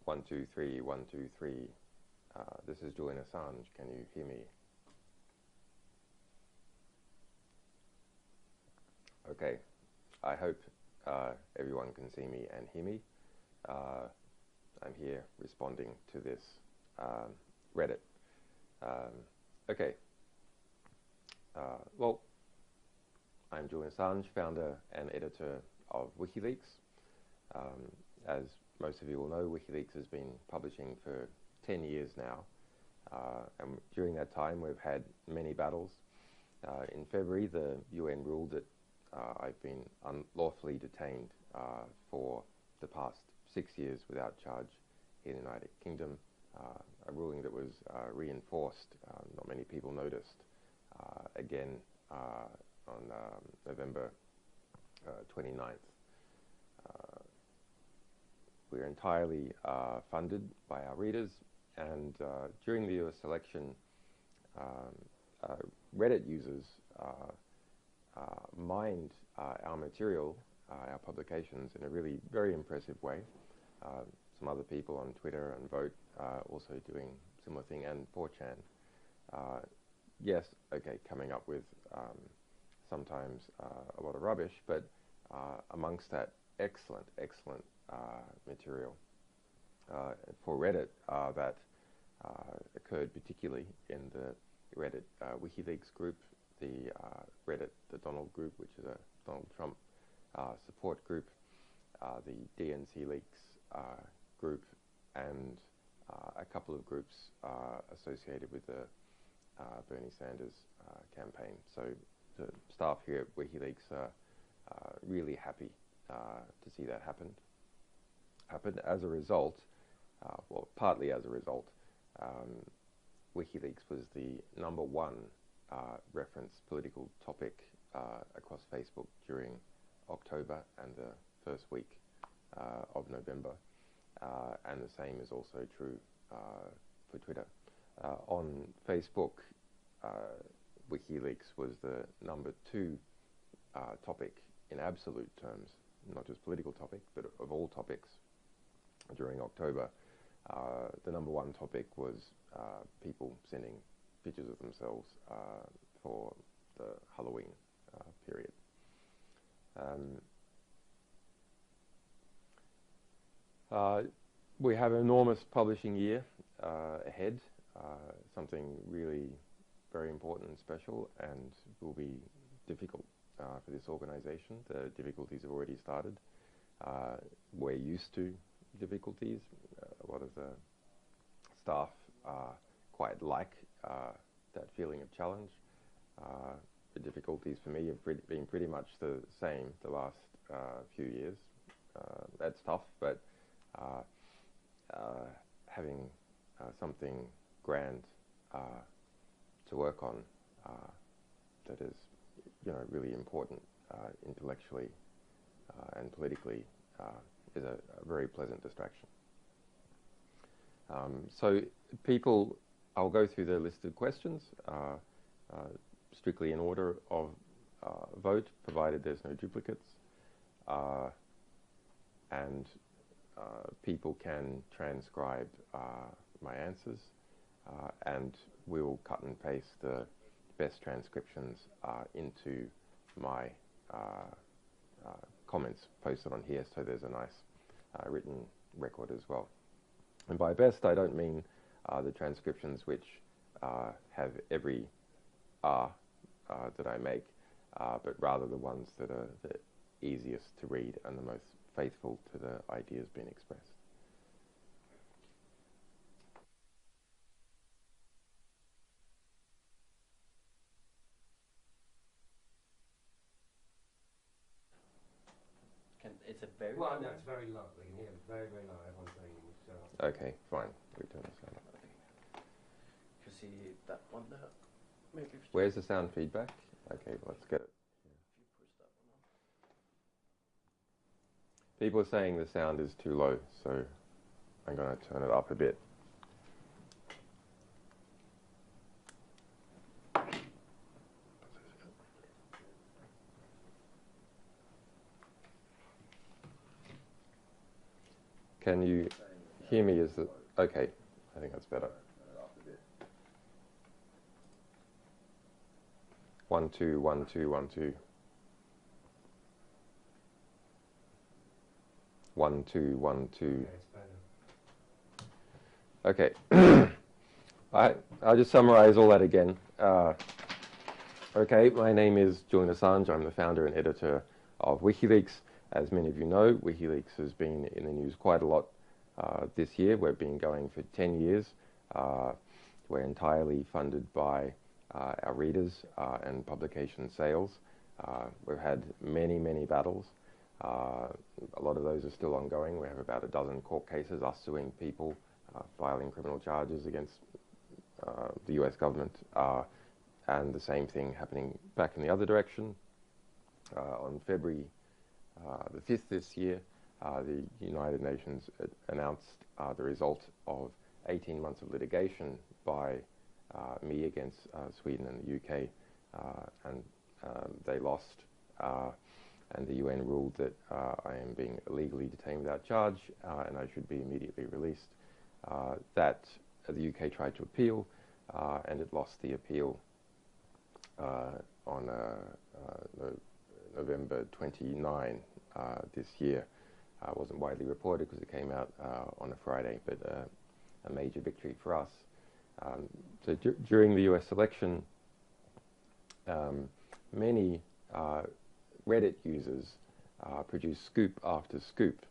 1, 2, 3, 1, 2, 3. This is Julian Assange. Can you hear me? Okay. I hope everyone can see me and hear me. I'm here responding to this Reddit. Okay. Well, I'm Julian Assange, founder and editor of WikiLeaks. As most of you will know, WikiLeaks has been publishing for 10 years now. And during that time, we've had many battles. In February, the UN ruled that I've been unlawfully detained for the past 6 years without charge in the United Kingdom, a ruling that was reinforced, not many people noticed, again on November 29th. We're entirely funded by our readers, and during the US election, Reddit users mined our material, our publications, in a really very impressive way. Some other people on Twitter and Vote also doing similar thing, and 4chan. Yes, okay, coming up with sometimes a lot of rubbish, but amongst that, excellent material. For Reddit, that occurred particularly in the Reddit WikiLeaks group, the Reddit the Donald group, which is a Donald Trump support group, the DNC Leaks group, and a couple of groups associated with the Bernie Sanders campaign. So the staff here at WikiLeaks are really happy to see that happen. As a result, well, partly as a result, WikiLeaks was the #1 reference political topic across Facebook during October and the first week of November, and the same is also true for Twitter. On Facebook, WikiLeaks was the #2 topic in absolute terms, not just political topic, but of all topics during October. The #1 topic was people sending pictures of themselves for the Halloween period. We have an enormous publishing year ahead, something really very important and special, and will be difficult for this organization. The difficulties have already started. We're used to difficulties. A lot of the staff quite like that feeling of challenge. The difficulties for me have been pretty much the same the last few years. That's tough, but having something grand to work on that is, really important intellectually and politically is a very pleasant distraction. So people, I'll go through the listed questions strictly in order of vote, provided there's no duplicates, and people can transcribe my answers, and we'll cut and paste the best transcriptions into my comments posted on here, so there's a nice written record as well. And by best, I don't mean the transcriptions which have every R that I make, but rather the ones that are the easiest to read and the most faithful to the ideas being expressed. It's a very well, no, it's very low. We can hear it very, very low. Everyone's saying Okay, fine. We turn the sound up. You see that one there? Maybe Where's the sound feedback? Okay, let's get it. If you push that one up. People are saying the sound is too low, so I'm going to turn it up a bit. Can you hear me? Is that okay? I think that's better. 1 2 1 2 1 2. 1 2 1 2. Okay. I'll just summarize all that again. Okay, my name is Julian Assange. I'm the founder and editor of WikiLeaks. As many of you know, WikiLeaks has been in the news quite a lot this year. We've been going for 10 years. We're entirely funded by our readers and publication sales. We've had many, many battles. A lot of those are still ongoing. We have about a dozen court cases, us suing people, filing criminal charges against the US government, and the same thing happening back in the other direction. On February the 5th this year, the United Nations announced the result of 18 months of litigation by me against Sweden and the UK, and they lost, and the UN ruled that I am being illegally detained without charge, and I should be immediately released. That the UK tried to appeal, and it lost the appeal on November 29 this year. It wasn't widely reported because it came out on a Friday, but a major victory for us. So during the US election, many Reddit users produced scoop after scoop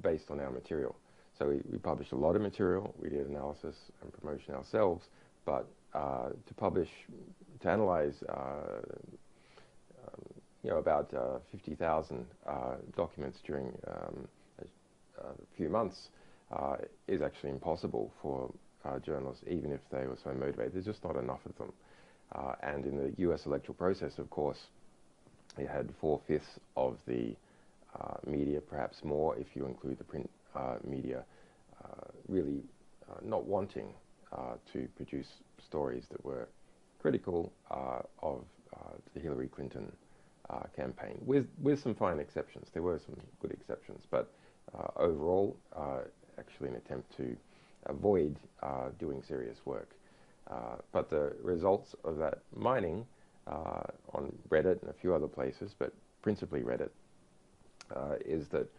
based on our material. So we published a lot of material, we did analysis and promotion ourselves, but to analyze about 50,000 documents during a few months is actually impossible for journalists, even if they were so motivated. There's just not enough of them. And in the US electoral process, of course, you had 4/5 of the media, perhaps more if you include the print media, really not wanting to produce stories that were critical of the Hillary Clinton campaign, with some fine exceptions. There were some good exceptions, but overall, actually an attempt to avoid doing serious work. But the results of that mining on Reddit and a few other places, but principally Reddit, is that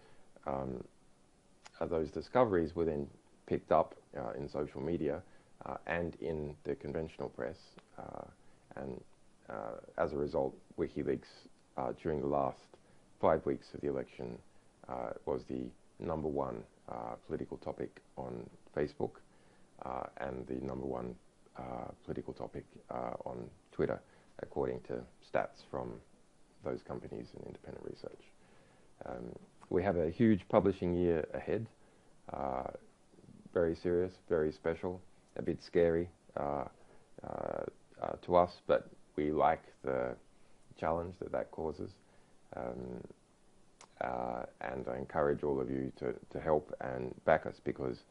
those discoveries were then picked up in social media and in the conventional press, and as a result, WikiLeaks during the last 5 weeks of the election was the #1 political topic on Facebook and the #1 political topic on Twitter, according to stats from those companies and independent research. We have a huge publishing year ahead, very serious, very special, a bit scary to us, but we like the challenge that causes. And I encourage all of you to help and back us, because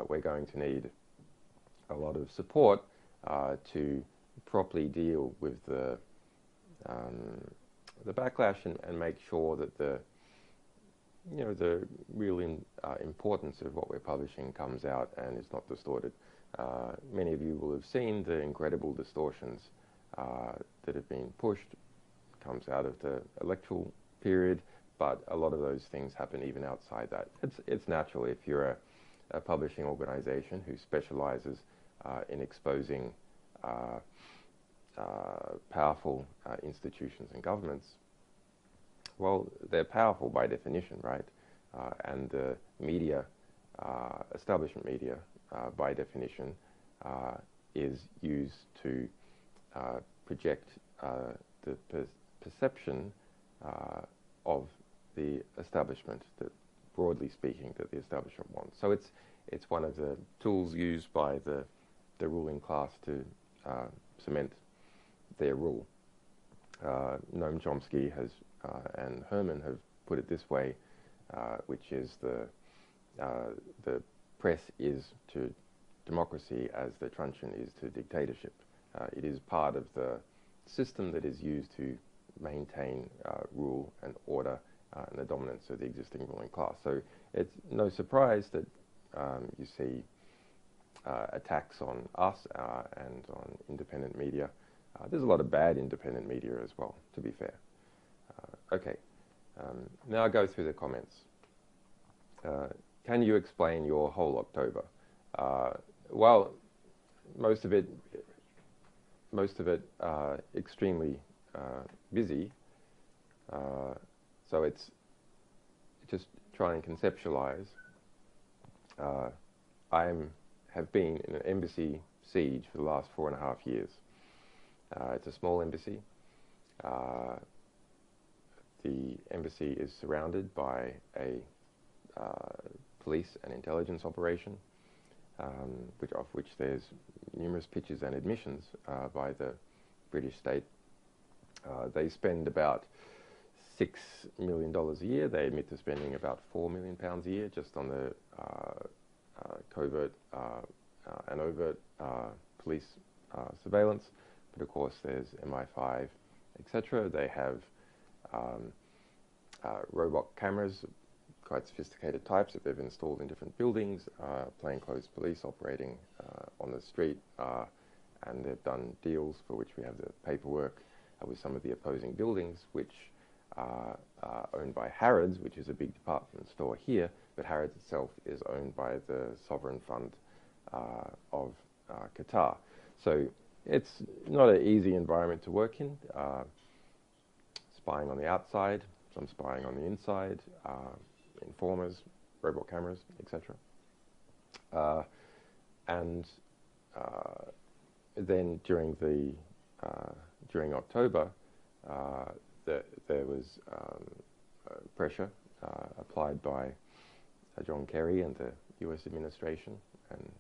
we're going to need a lot of support to properly deal with the backlash and make sure that the real importance of what we're publishing comes out and is not distorted. Many of you will have seen the incredible distortions that have been pushed. It comes out of the electoral period, but a lot of those things happen even outside that. It's natural if you're a publishing organization who specializes in exposing powerful institutions and governments. Well, they're powerful by definition, right? And the media, establishment media, by definition, is used to project the perception of the establishment, that, broadly speaking, that the establishment wants. So it's one of the tools used by the ruling class to cement their rule. Noam Chomsky has and Herman have put it this way, which is the press is to democracy as the truncheon is to dictatorship. It is part of the system that is used to maintain rule and order and the dominance of the existing ruling class. So it's no surprise that you see attacks on us and on independent media. There's a lot of bad independent media as well, to be fair. Okay, now I'll go through the comments. Can you explain your whole October? Well, most of it extremely busy. So it's just try and conceptualize. Have been in an embassy siege for the last 4.5 years. It's a small embassy. The embassy is surrounded by a police and intelligence operation, of which there's numerous pictures and admissions by the British state. They spend about $6 million a year. They admit to spending about £4 million a year just on the covert and overt police surveillance. But of course there's MI5, etc. They have robot cameras, quite sophisticated types that they've installed in different buildings, plainclothes police operating on the street, and they've done deals for which we have the paperwork with some of the opposing buildings, which are owned by Harrods, which is a big department store here, but Harrods itself is owned by the sovereign fund of Qatar. So it's not an easy environment to work in. Spying on the outside, some spying on the inside, informers, robot cameras, etc. And then during October, there was pressure applied by John Kerry and the US administration, and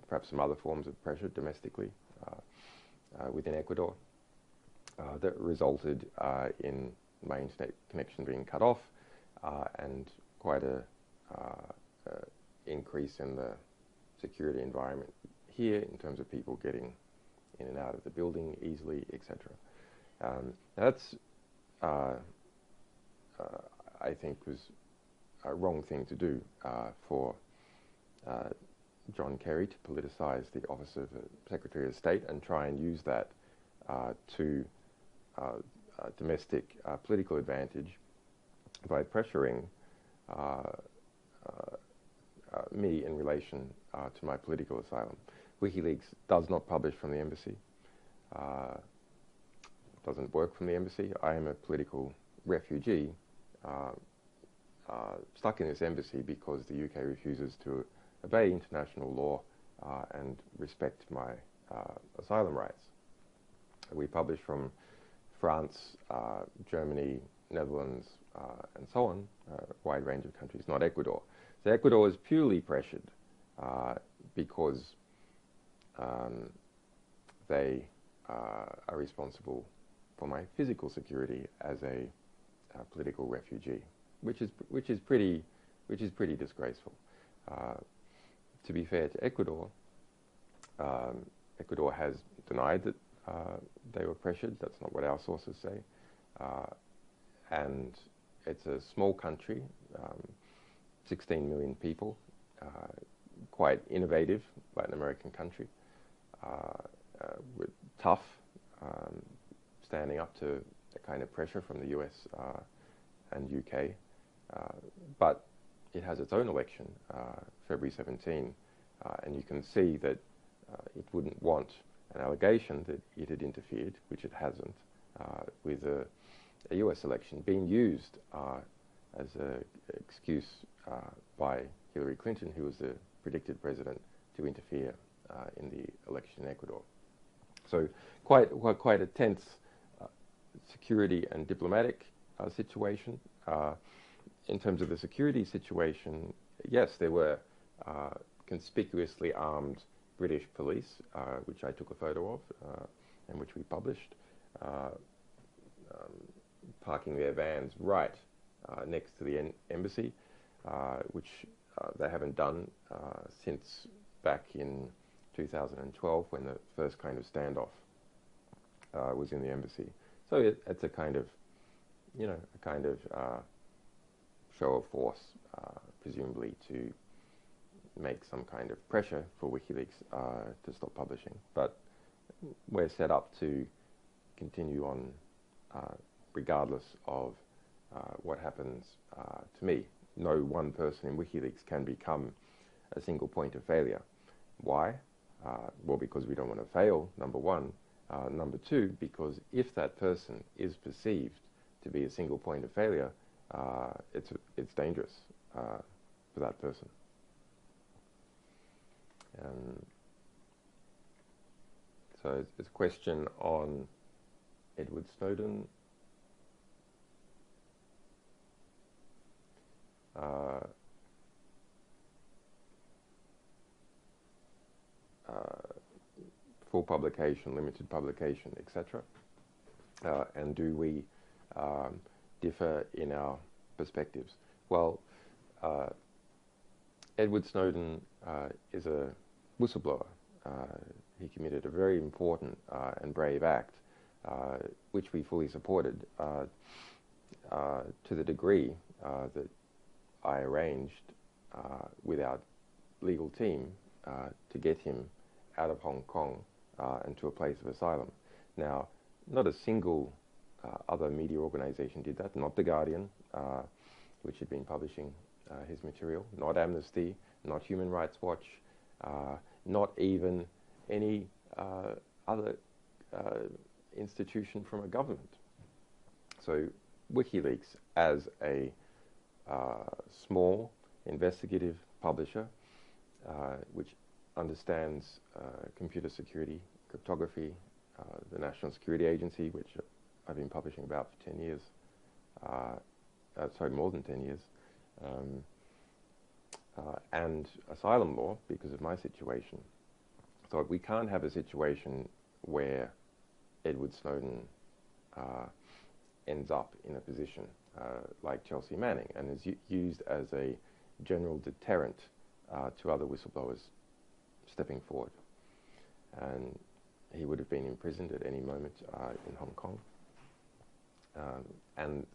perhaps some other forms of pressure domestically within Ecuador that resulted in my internet connection being cut off and quite a increase in the security environment here in terms of people getting in and out of the building easily, etc. That's, I think, was a wrong thing to do for John Kerry to politicise the office of Secretary of State and try and use that to domestic political advantage by pressuring me in relation to my political asylum. WikiLeaks does not publish from the embassy, doesn't work from the embassy. I am a political refugee stuck in this embassy because the UK refuses to obey international law and respect my asylum rights. We publish from France, Germany, Netherlands, and so on, a wide range of countries, not Ecuador. So Ecuador is purely pressured because they are responsible for my physical security as a political refugee, which is pretty disgraceful. To be fair to Ecuador, Ecuador has denied that they were pressured. That's not what our sources say. And it's a small country, 16 million people, quite innovative Latin American country, with tough, standing up to the kind of pressure from the US and UK. But it has its own election, February 17, and you can see that it wouldn't want an allegation that it had interfered, which it hasn't, with a US election being used as an excuse by Hillary Clinton, who was the predicted president, to interfere in the election in Ecuador. So quite a tense security and diplomatic situation. In terms of the security situation, yes, there were conspicuously armed British police, which I took a photo of and which we published, parking their vans right next to the embassy, which they haven't done since back in 2012 when the first kind of standoff was in the embassy. So it's a kind of, show of force, presumably to make some kind of pressure for WikiLeaks to stop publishing. But we're set up to continue on regardless of what happens to me. No one person in WikiLeaks can become a single point of failure. Why? Well, because we don't want to fail, number one. Number two, because if that person is perceived to be a single point of failure, it's dangerous for that person. So it's a question on Edward Snowden. Full publication, limited publication, etc. And do we differ in our perspectives? Well, Edward Snowden is a whistleblower. He committed a very important and brave act, which we fully supported to the degree that I arranged with our legal team to get him out of Hong Kong and to a place of asylum. Now, not a single other media organization did that, not The Guardian, which had been publishing his material, not Amnesty, not Human Rights Watch, not even any other institution from a government. So WikiLeaks, as a small investigative publisher, which understands computer security, cryptography, the National Security Agency, which I've been publishing about for 10 years, sorry, more than 10 years, and asylum law because of my situation. So we can't have a situation where Edward Snowden ends up in a position like Chelsea Manning and is used as a general deterrent to other whistleblowers stepping forward. And he would have been imprisoned at any moment in Hong Kong, and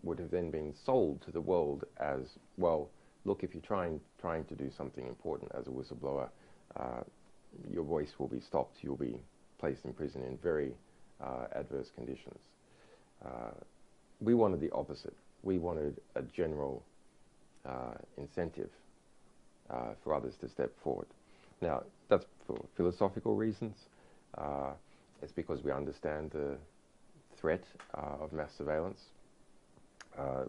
would have then been sold to the world as, well, look, if you're trying to do something important as a whistleblower, your voice will be stopped, you'll be placed in prison in very adverse conditions. We wanted the opposite. We wanted a general incentive for others to step forward. Now, that's for philosophical reasons. It's because we understand the threat of mass surveillance.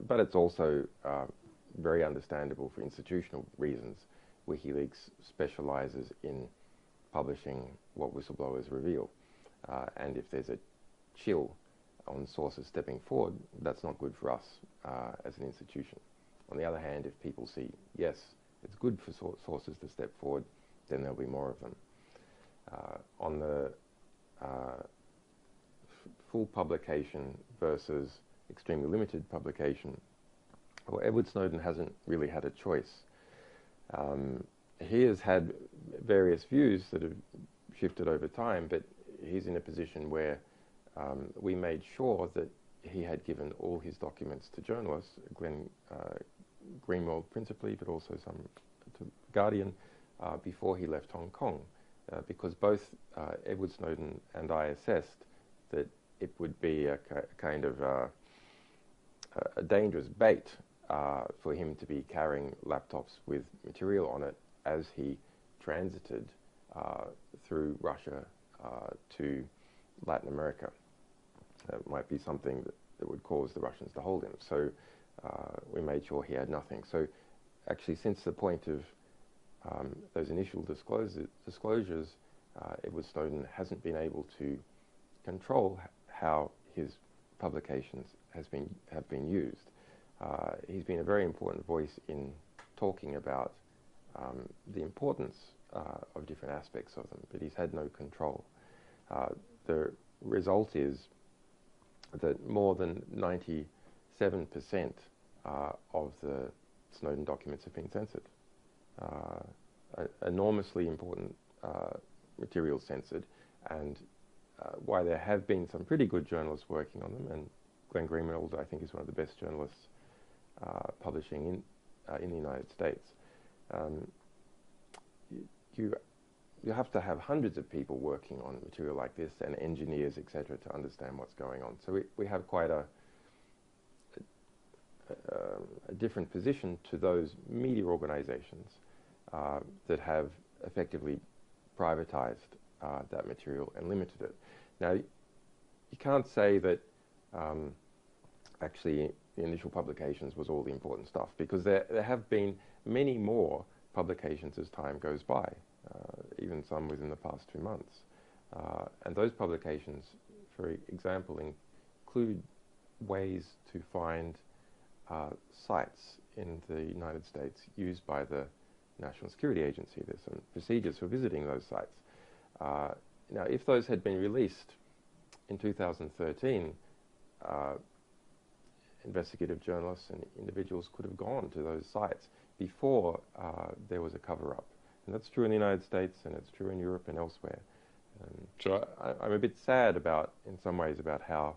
But it's also very understandable for institutional reasons. WikiLeaks specializes in publishing what whistleblowers reveal. And if there's a chill on sources stepping forward, that's not good for us as an institution. On the other hand, if people see, yes, it's good for sources to step forward, then there'll be more of them. On the full publication versus extremely limited publication, well, Edward Snowden hasn't really had a choice. He has had various views that have shifted over time, but he's in a position where we made sure that he had given all his documents to journalists, Glenn Greenwald principally, but also some to Guardian, before he left Hong Kong, because both Edward Snowden and I assessed that it would be a kind of a dangerous bait for him to be carrying laptops with material on it as he transited through Russia to Latin America. That might be something that would cause the Russians to hold him. So we made sure he had nothing. So actually, since the point of those initial disclosures, Edward Snowden hasn't been able to control how his publications have been used. He's been a very important voice in talking about the importance of different aspects of them, but he's had no control. The result is that more than 97% of the Snowden documents have been censored. Enormously important material censored, and why there have been some pretty good journalists working on them, and Glenn Greenwald, I think, is one of the best journalists publishing in the United States. you have to have hundreds of people working on material like this, and engineers, etc., to understand what's going on. So we have quite a different position to those media organizations that have effectively privatized that material and limited it. Now, you can't say that actually the initial publications was all the important stuff, because there have been many more publications as time goes by, even some within the past 2 months. And those publications, for example, include ways to find sites in the United States used by the National Security Agency. There's some procedures for visiting those sites. Now, if those had been released in 2013, investigative journalists and individuals could have gone to those sites before there was a cover-up. And that's true in the United States, and it's true in Europe and elsewhere. So I'm a bit sad in some ways, about how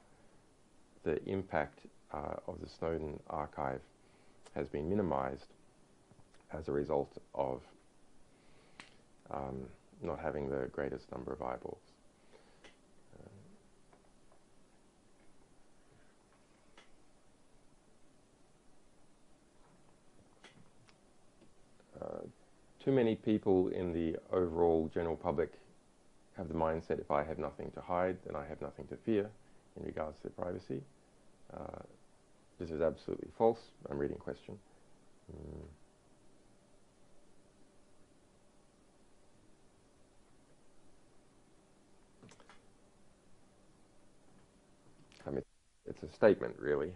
the impact of the Snowden archive has been minimized as a result of not having the greatest number of eyeballs. Too many people in the overall general public have the mindset, if I have nothing to hide, then I have nothing to fear in regards to privacy. This is absolutely false. I'm reading question. I mean, it's a statement, really.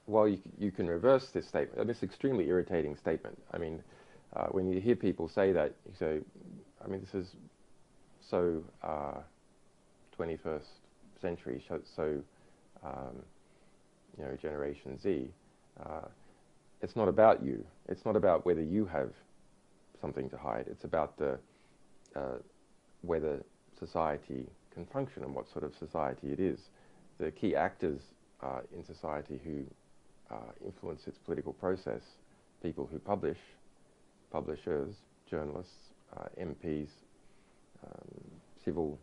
Well, you can reverse this statement, this extremely irritating statement. I mean, when you hear people say that, you say, I mean, this is so 21st century, so you know, Generation Z. It's not about you. It's not about whether you have something to hide. It's about whether society can function and what sort of society it is. The key actors in society who influence its political process, people who publish, publishers, journalists, MPs, civil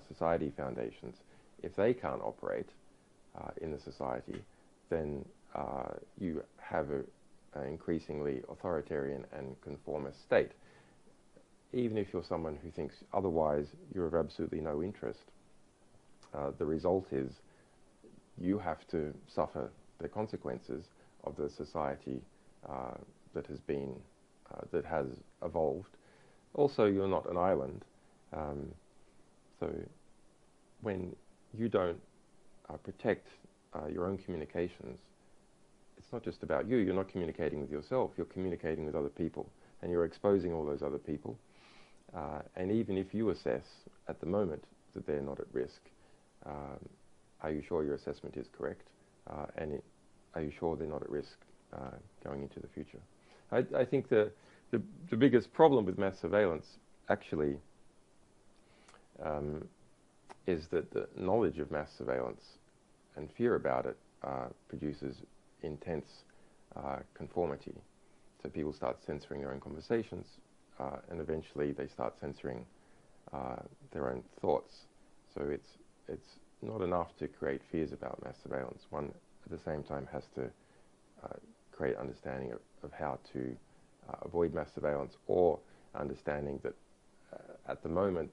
society foundations, if they can't operate in the society, then you have an increasingly authoritarian and conformist state. Even if you're someone who thinks otherwise, you're of absolutely no interest. The result is you have to suffer the consequences of the society that has evolved. Also, you're not an island, so when you don't protect your own communications, it's not just about you. You're not communicating with yourself. You're communicating with other people, and you're exposing all those other people. And even if you assess at the moment that they're not at risk, are you sure your assessment is correct? And are you sure they're not at risk going into the future? I think the biggest problem with mass surveillance actually is that the knowledge of mass surveillance and fear about it produces intense conformity. So people start censoring their own conversations, and eventually they start censoring their own thoughts. So it's not enough to create fears about mass surveillance. One, at the same time, has to create understanding of how to avoid mass surveillance, or understanding that at the moment,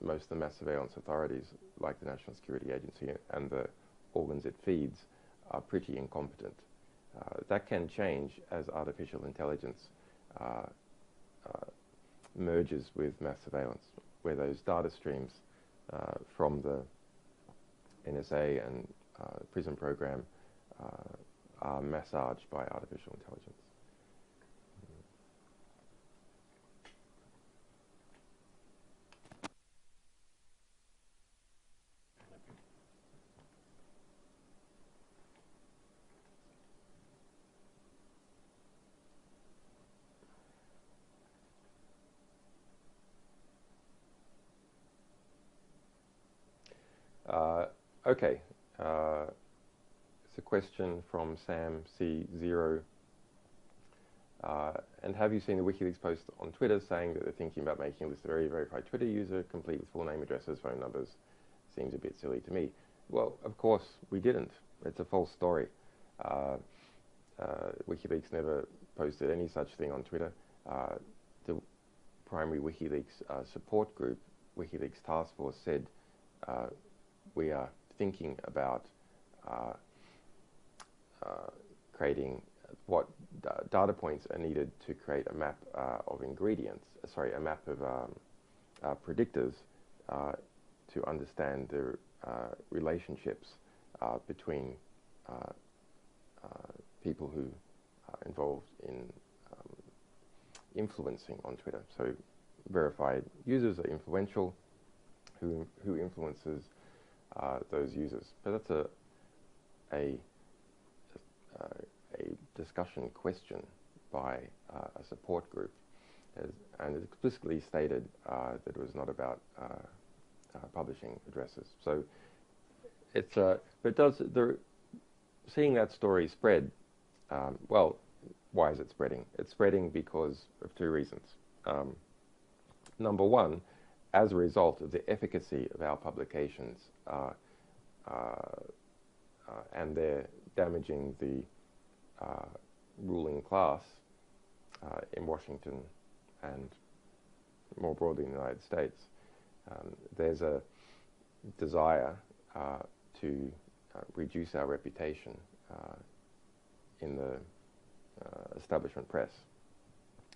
most of the mass surveillance authorities, like the National Security Agency and the organs it feeds, are pretty incompetent. That can change as artificial intelligence merges with mass surveillance, where those data streams from the NSA and PRISM program are massaged by artificial intelligence. Okay, it's a question from Sam C0. And have you seen the WikiLeaks post on Twitter saying that they're thinking about making a list of every verified Twitter user, complete with full name, addresses, phone numbers? Seems a bit silly to me. Well, of course we didn't. It's a false story. WikiLeaks never posted any such thing on Twitter. The primary WikiLeaks support group, WikiLeaks Task Force, said we are thinking about creating what data points are needed to create a map of ingredients, a map of predictors to understand the relationships between people who are involved in influencing on Twitter. So verified users are influential. Who influences those users? But that's a discussion question by a support group, and it explicitly stated that it was not about publishing addresses. So it's seeing that story spread. Well, why is it spreading? It's spreading because of two reasons. Number one, as a result of the efficacy of our publications, and they're damaging the ruling class in Washington and more broadly in the United States. There's a desire to reduce our reputation in the establishment press.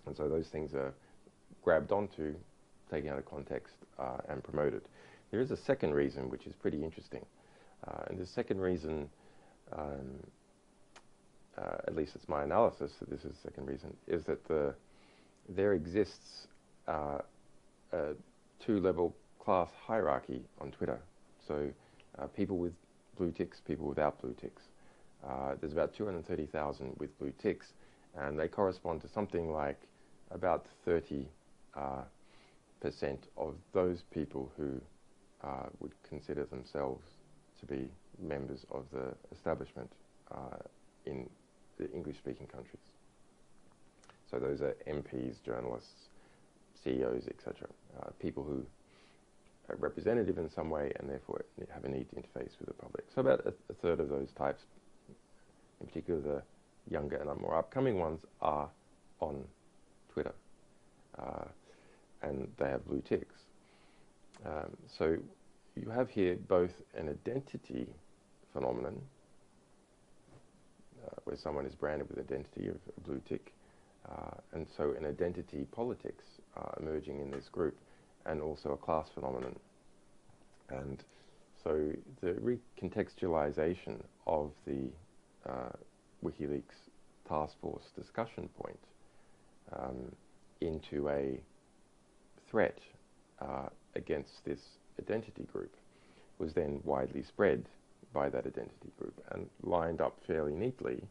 And so those things are grabbed onto, taken out of context, and promoted. There is a second reason which is pretty interesting. And the second reason, at least it's my analysis that this is the second reason, is that there exists a two-level class hierarchy on Twitter. So people with blue ticks, people without blue ticks. There's about 230,000 with blue ticks, and they correspond to something like about 30% of those people who would consider themselves to be members of the establishment in the English-speaking countries. So those are MPs, journalists, CEOs, etc. People who are representative in some way and therefore have a need to interface with the public. So about a third of those types, in particular the younger and more upcoming ones, are on Twitter. And they have blue ticks. So you have here both an identity phenomenon, where someone is branded with identity of a blue tick, and so an identity politics emerging in this group, and also a class phenomenon. And so the recontextualization of the WikiLeaks Task Force discussion point into a threat against this identity group was then widely spread by that identity group and lined up fairly neatly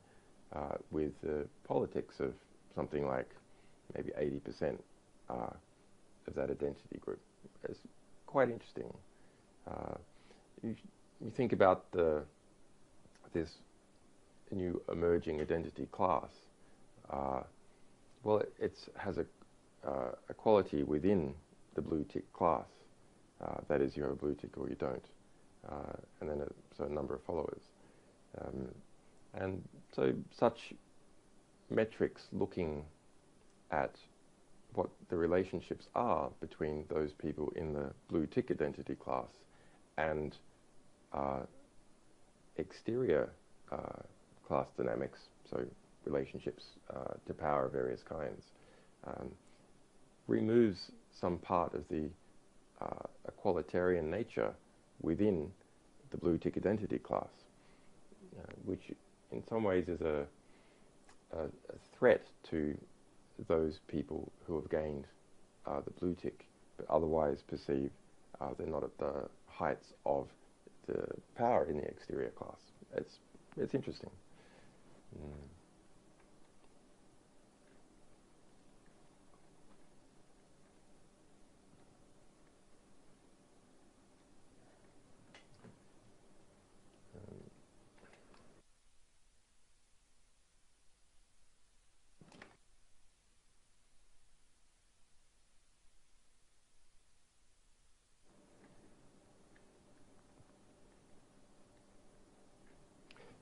with the politics of something like maybe 80% of that identity group. It's quite interesting. You think about this new emerging identity class. Well, it has a quality within the blue tick class. That is, you have a blue tick or you don't. And then a number of followers. And so such metrics looking at what the relationships are between those people in the blue tick identity class and exterior class dynamics, so relationships to power of various kinds, removes some part of the equalitarian nature within the blue tick identity class, which in some ways is a threat to those people who have gained the blue tick, but otherwise perceive they're not at the heights of the power in the exterior class. It's interesting.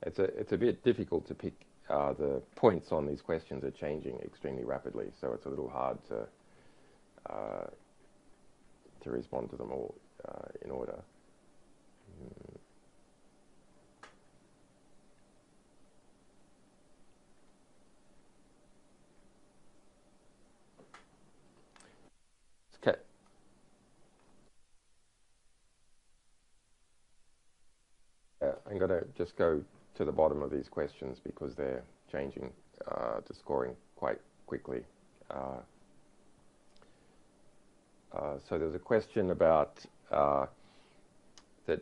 It's a bit difficult to pick. The points on these questions are changing extremely rapidly, so it's a little hard to respond to them all in order. Okay. I'm going to just go to the bottom of these questions because they're changing to scoring quite quickly. So there's a question about that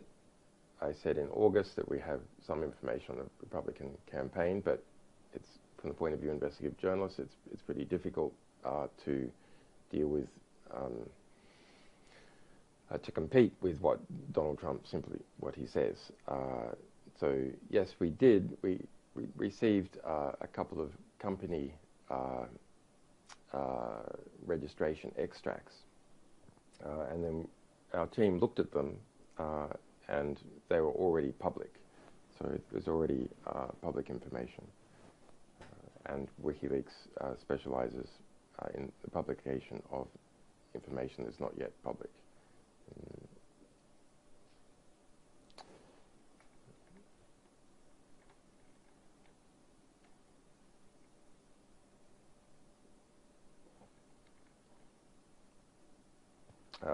I said in August that we have some information on the Republican campaign, but it's from the point of view of investigative journalists, it's pretty difficult to deal with, to compete with what Donald Trump, simply what he says. So yes, we did. We received a couple of company registration extracts, and then our team looked at them, and they were already public. So it was already public information. And WikiLeaks specializes in the publication of information that's not yet public.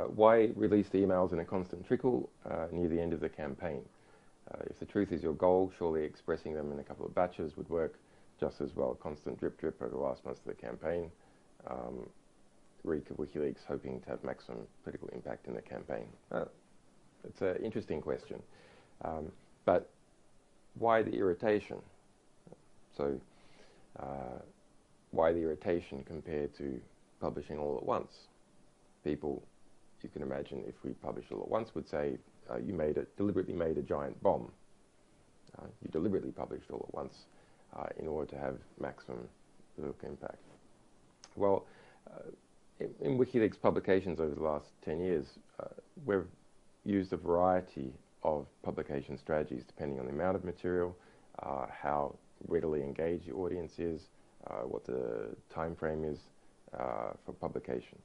Why release the emails in a constant trickle near the end of the campaign? If the truth is your goal, surely expressing them in a couple of batches would work just as well. Constant drip drip over the last months of the campaign. Reek of WikiLeaks hoping to have maximum political impact in the campaign. It's an interesting question. But why the irritation? So why the irritation compared to publishing all at once? People, you can imagine, if we publish all at once, would say, you deliberately made a giant bomb. You deliberately published all at once in order to have maximum political impact. Well, in WikiLeaks publications over the last 10 years, we've used a variety of publication strategies depending on the amount of material, how readily engaged the audience is, what the time frame is for publication.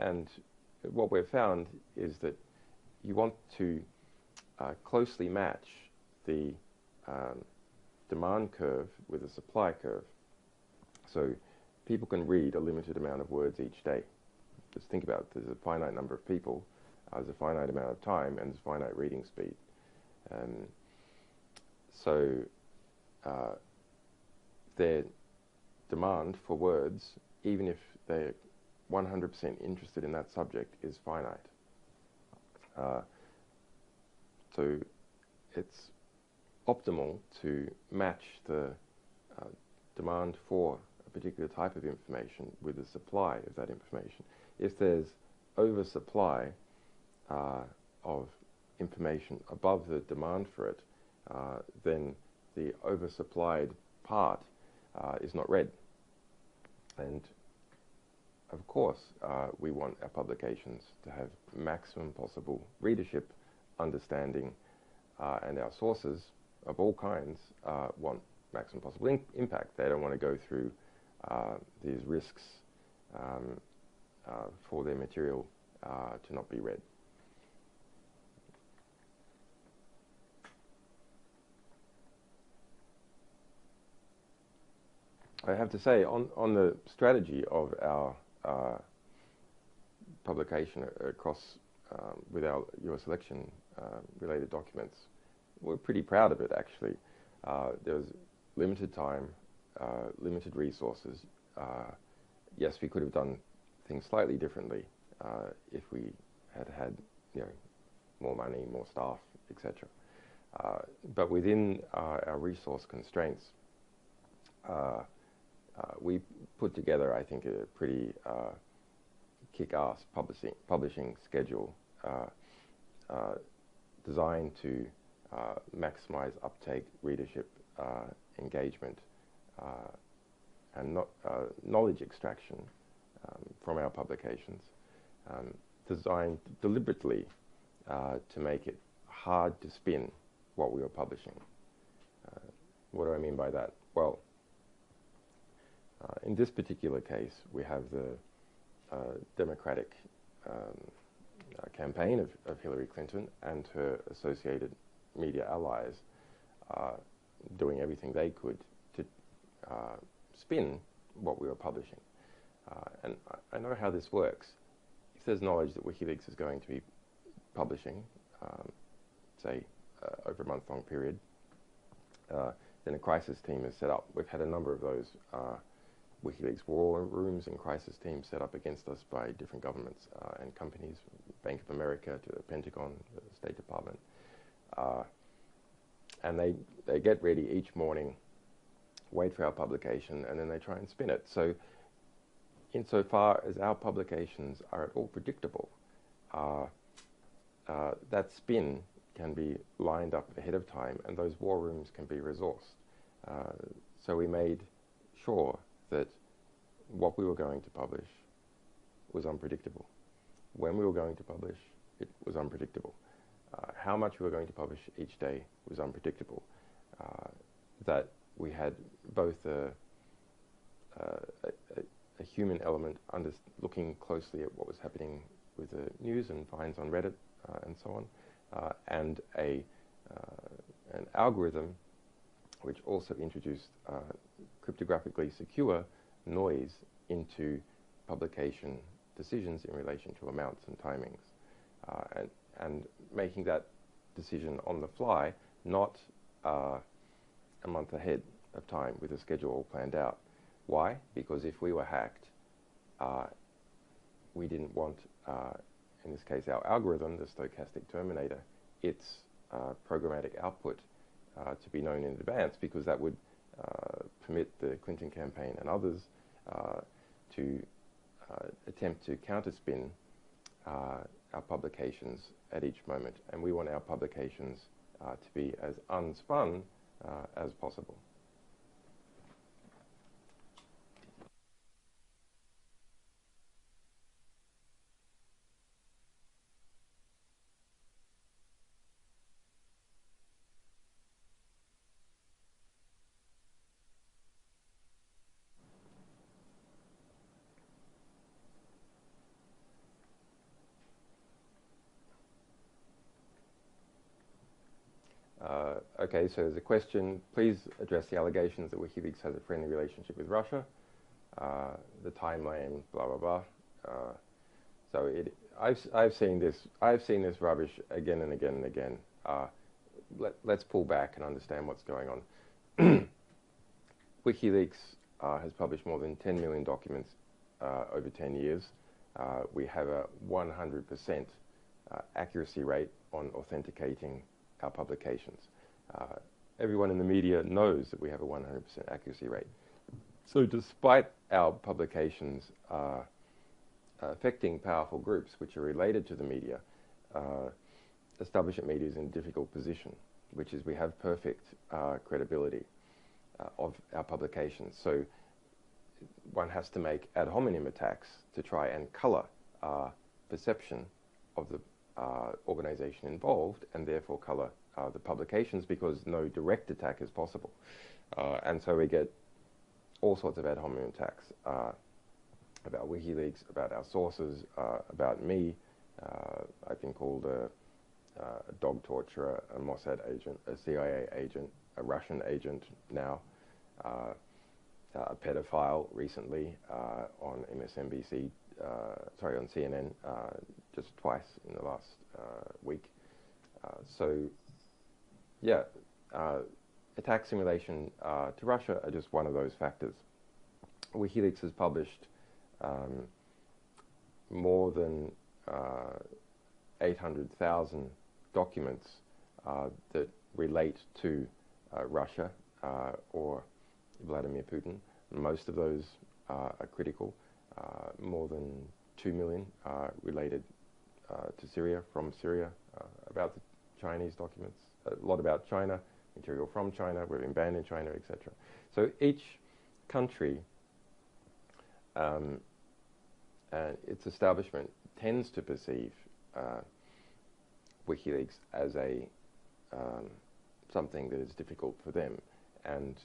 And what we've found is that you want to closely match the demand curve with the supply curve. So people can read a limited amount of words each day. Just think about it. There's a finite number of people, there's a finite amount of time, and there's finite reading speed. So their demand for words, even if they're 100% interested in that subject, is finite. So it's optimal to match the demand for a particular type of information with the supply of that information. If there's oversupply of information above the demand for it, then the oversupplied part is not read. And of course, we want our publications to have maximum possible readership, understanding, and our sources of all kinds want maximum possible impact. They don't want to go through these risks for their material to not be read. I have to say, on the strategy of our publication across with our US election related documents, we're pretty proud of it, actually. There was limited time, limited resources. Yes, we could have done things slightly differently if we had more money, more staff, etc. But within our resource constraints, we put together, I think, a pretty kick-ass publishing schedule designed to maximize uptake, readership, engagement, and knowledge extraction from our publications, designed deliberately to make it hard to spin what we were publishing. What do I mean by that? Well, in this particular case, we have the Democratic campaign of Hillary Clinton and her associated media allies doing everything they could to spin what we were publishing. And I know how this works. If there's knowledge that WikiLeaks is going to be publishing, say, over a month-long period, then a crisis team is set up. We've had a number of those WikiLeaks war rooms and crisis teams set up against us by different governments and companies, Bank of America to the Pentagon, the State Department. And they get ready each morning, wait for our publication, and then they try and spin it. So insofar as our publications are at all predictable, that spin can be lined up ahead of time, and those war rooms can be resourced. So we made sure that what we were going to publish was unpredictable. When we were going to publish, it was unpredictable. How much we were going to publish each day was unpredictable. That we had both a human element looking closely at what was happening with the news and finds on Reddit and so on, and an algorithm which also introduced cryptographically secure noise into publication decisions in relation to amounts and timings, and making that decision on the fly, not a month ahead of time with a schedule all planned out. Why? Because if we were hacked, we didn't want, in this case, our algorithm, the stochastic terminator, its programmatic output to be known in advance, because that would permit the Clinton campaign and others to attempt to counterspin our publications at each moment. And we want our publications to be as unspun as possible. Okay, so there's a question. Please address the allegations that WikiLeaks has a friendly relationship with Russia. The timeline, blah blah blah. So I've seen this rubbish again and again and again. Let's pull back and understand what's going on. WikiLeaks has published more than 10 million documents over 10 years. We have a 100% accuracy rate on authenticating our publications. Everyone in the media knows that we have a 100% accuracy rate. So despite our publications affecting powerful groups which are related to the media, establishment media is in a difficult position, which is we have perfect credibility of our publications. So one has to make ad hominem attacks to try and color perception of the organization involved, and therefore color the publications, because no direct attack is possible. And so we get all sorts of ad hominem attacks about WikiLeaks, about our sources, about me. I've been called a dog torturer, a Mossad agent, a CIA agent, a Russian agent now, a pedophile recently on MSNBC, on CNN, just twice in the last week. So, yeah, attacks in relation to Russia are just one of those factors. WikiLeaks has published more than 800,000 documents that relate to Russia or Vladimir Putin. Most of those are critical. More than 2 million related to Syria, from Syria, about the Chinese documents, a lot about China, material from China, we've been banned in China, etc. So each country and its establishment tends to perceive WikiLeaks as a something that is difficult for them. and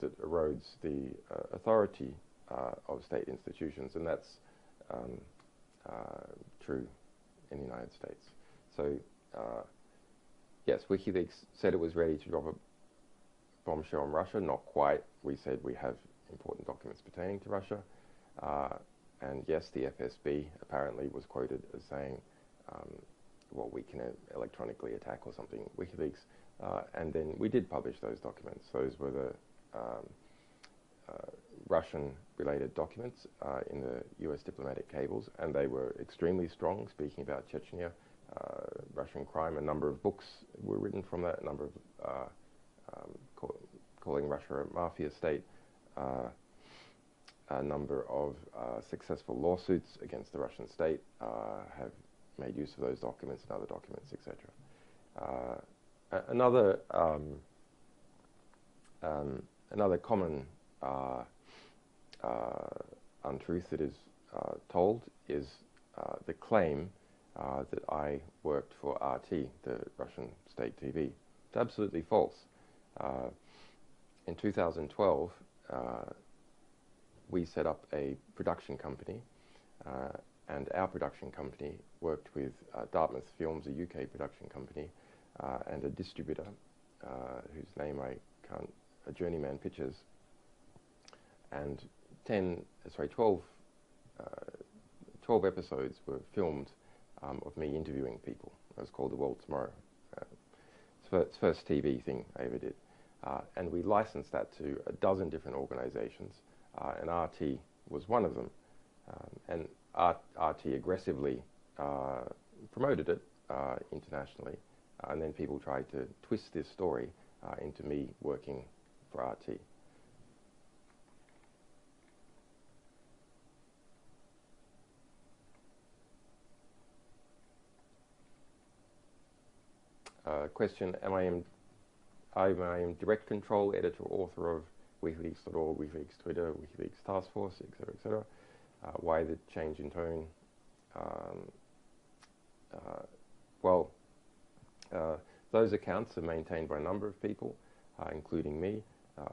that erodes the authority of state institutions, and that's true in the United States. So, yes, WikiLeaks said it was ready to drop a bombshell on Russia. Not quite. We said we have important documents pertaining to Russia. And yes, the FSB apparently was quoted as saying, well, we can electronically attack or something WikiLeaks. And then we did publish those documents. Those were the Russian-related documents in the US diplomatic cables, and they were extremely strong, speaking about Chechnya, Russian crime. A number of books were written from that, a number of calling Russia a mafia state, a number of successful lawsuits against the Russian state have made use of those documents and other documents, etc. Another common untruth that is told is the claim that I worked for RT, the Russian state TV. It's absolutely false. In 2012, we set up a production company, and our production company worked with Dartmouth Films, a UK production company, and a distributor whose name I can't, Journeyman Pictures, and 12 episodes were filmed of me interviewing people. It was called The World Tomorrow. It's the first TV thing I ever did. And we licensed that to a dozen different organizations, and RT was one of them. And RT aggressively promoted it internationally, and then people tried to twist this story into me working for RT. Question, am I in direct control, editor, author of WikiLeaks.org, WikiLeaks Twitter, WikiLeaks Task Force, etc., etc. Why the change in tone? Those accounts are maintained by a number of people, including me.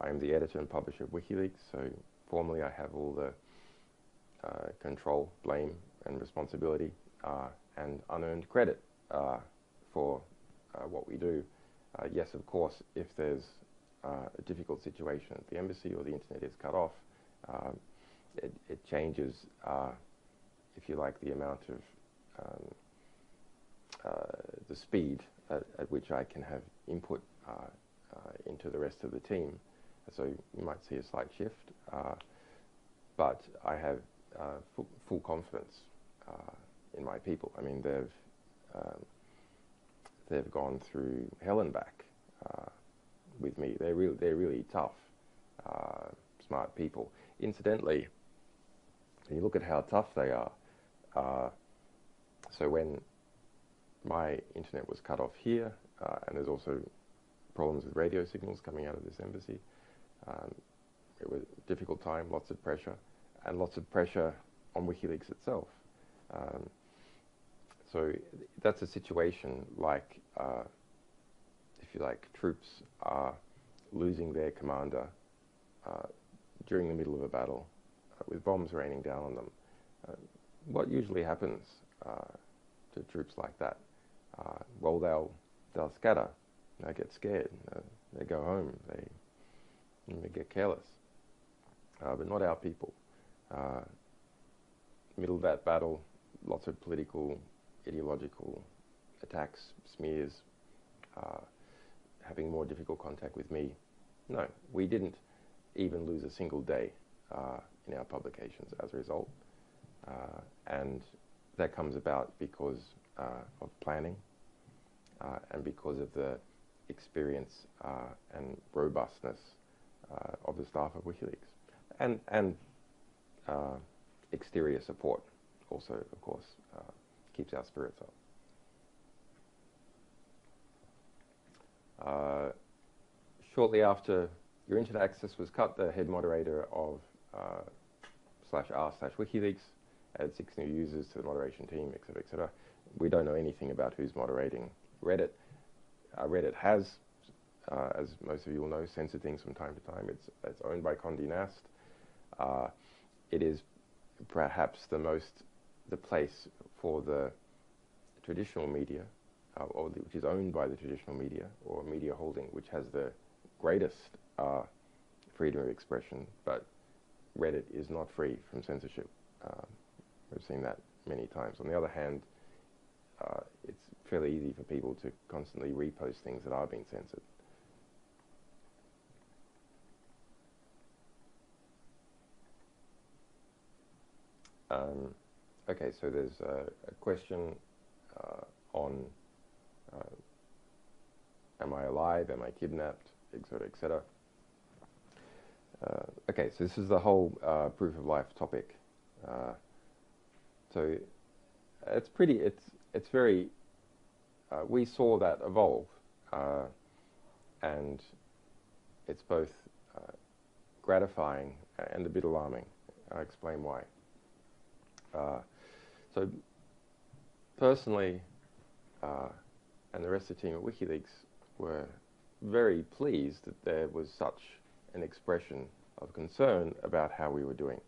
I am the editor and publisher of WikiLeaks, so formally I have all the control, blame, and responsibility, and unearned credit for what we do. Yes, of course, if there's a difficult situation at the embassy or the internet is cut off, it changes, if you like, the amount of the speed at which I can have input into the rest of the team. So you might see a slight shift, but I have full confidence in my people. I mean, they've gone through hell and back with me. They're really tough, smart people. Incidentally, when you look at how tough they are, so when my internet was cut off here, and there's also problems with radio signals coming out of this embassy, it was a difficult time, lots of pressure, and lots of pressure on WikiLeaks itself. So that's a situation like, if you like, troops are losing their commander during the middle of a battle with bombs raining down on them. What usually happens to troops like that? Well, they'll scatter, they get scared, they go home, they get careless. But not our people. Middle of that battle, lots of political, ideological attacks, smears, having more difficult contact with me. No, we didn't even lose a single day in our publications as a result. And that comes about because of planning and because of the experience and robustness of the staff of WikiLeaks. And exterior support also, of course, keeps our spirits up. Shortly after your internet access was cut, the head moderator of /r/WikiLeaks added 6 new users to the moderation team, etc., etc. We don't know anything about who's moderating Reddit. Reddit has as most of you will know, censor things from time to time. It's owned by Condé Nast. It is perhaps the place for the traditional media, which is owned by the traditional media, or media holding, which has the greatest freedom of expression, but Reddit is not free from censorship. We've seen that many times. On the other hand, it's fairly easy for people to constantly repost things that are being censored. Okay, so there's a question on am I alive, am I kidnapped, etc., etc. Okay, so this is the whole proof of life topic. So it's very, we saw that evolve, and it's both gratifying and a bit alarming. I'll explain why. So personally, and the rest of the team at WikiLeaks were very pleased that there was such an expression of concern about how we were doing.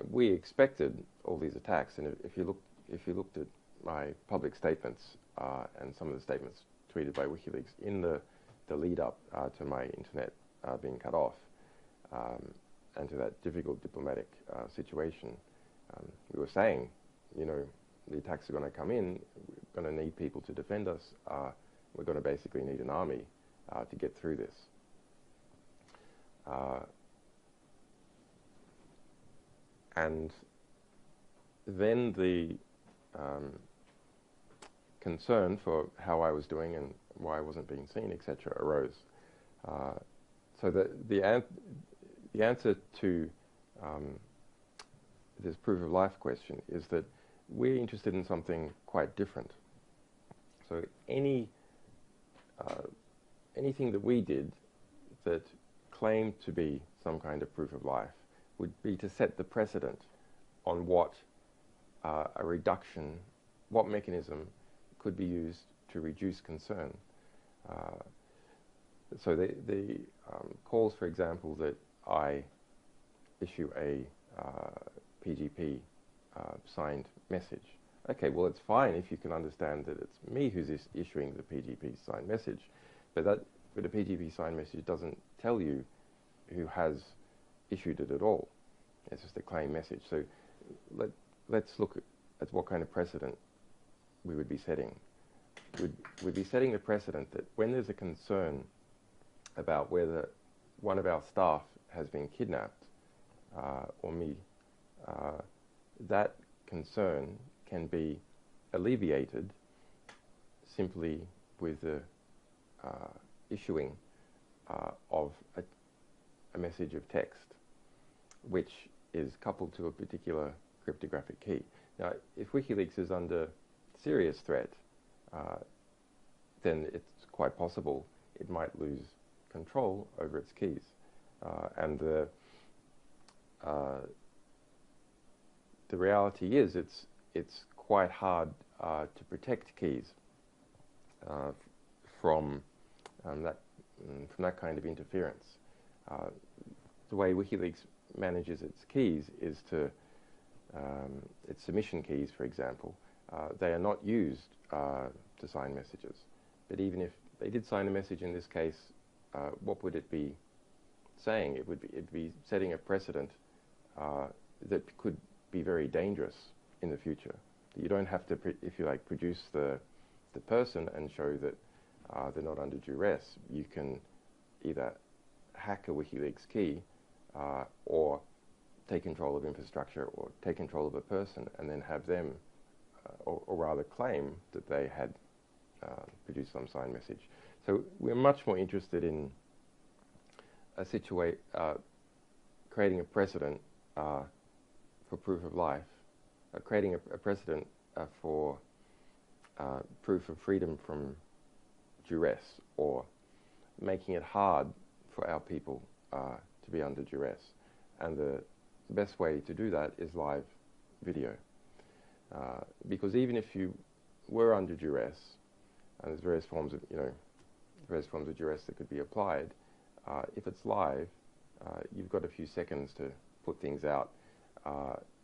We expected all these attacks, and if you looked at my public statements and some of the statements tweeted by WikiLeaks in the lead up to my internet being cut off, and to that difficult diplomatic situation, we were saying, you know, the attacks are going to come in, we're going to need people to defend us, we're going to basically need an army to get through this. And then the concern for how I was doing and why I wasn't being seen, etc., arose. So the answer to this proof of life question is that we're interested in something quite different. So anything that we did that claimed to be some kind of proof of life would be to set the precedent on what a reduction, what mechanism could be used to reduce concern. So the calls, for example, that I issue a PGP signed message. Okay, well, it's fine if you can understand that it's me who's issuing the PGP signed message, but a PGP signed message doesn't tell you who has issued it at all. It's just a claim message. So let's look at what kind of precedent we would be setting. We'd be setting the precedent that when there's a concern about whether one of our staff has been kidnapped, or me, that concern can be alleviated simply with the issuing of a message of text, which is coupled to a particular cryptographic key. Now, if WikiLeaks is under serious threat, then it's quite possible it might lose control over its keys. And the reality is it's quite hard to protect keys from that kind of interference. The way WikiLeaks manages its keys is its submission keys, for example, they are not used to sign messages. But even if they did sign a message in this case, what would it be saying? It'd be setting a precedent that could be very dangerous in the future. You don't have to, if you like, produce the person and show that they're not under duress. You can either hack a WikiLeaks key or take control of infrastructure or take control of a person and then have them, or rather claim that they had produced some signed message. So we're much more interested in creating a precedent for proof of life, creating a precedent for proof of freedom from duress, or making it hard for our people to be under duress. And the best way to do that is live video. Because even if you were under duress, and there's various forms of, various forms of duress that could be applied. If it's live, you've got a few seconds to put things out.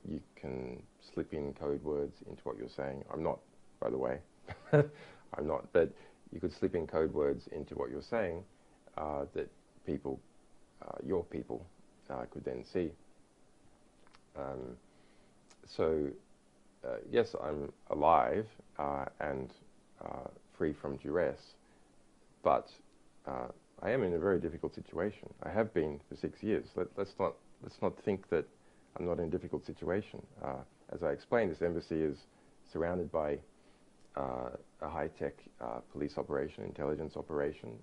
You can slip in code words into what you're saying. I'm not, by the way. I'm not, but you could slip in code words into what you're saying that people, your people, could then see. Yes, I'm alive and free from duress, but I am in a very difficult situation. I have been for 6 years. Let's not think that I'm not in a difficult situation. As I explained, this embassy is surrounded by a high-tech police operation, intelligence operation.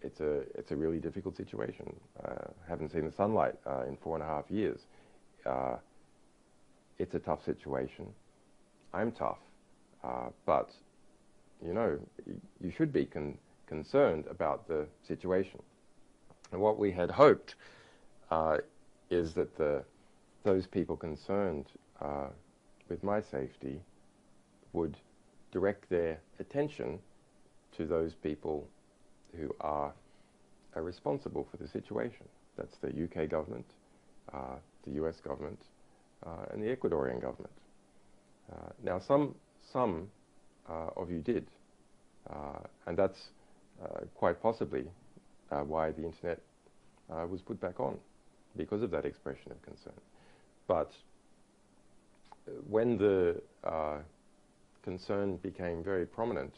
It's a really difficult situation. Haven't seen the sunlight in 4.5 years. It's a tough situation. I'm tough, but you know, you should be concerned about the situation. And what we had hoped is that those people concerned with my safety would direct their attention to those people who are responsible for the situation. That's the UK government, the US government, and the Ecuadorian government. Now, some of you did, and that's quite possibly why the internet was put back on, because of that expression of concern. But when the concern became very prominent,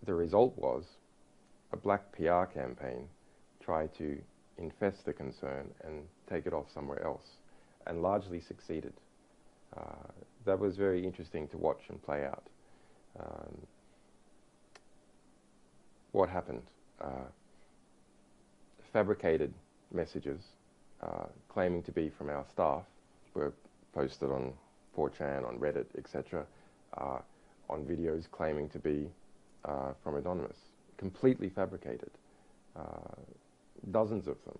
the result was a black PR campaign tried to infest the concern and take it off somewhere else, and largely succeeded. That was very interesting to watch and play out. What happened? Fabricated messages claiming to be from our staff were posted on 4chan, on Reddit, etc., on videos claiming to be from Anonymous. Completely fabricated. Dozens of them.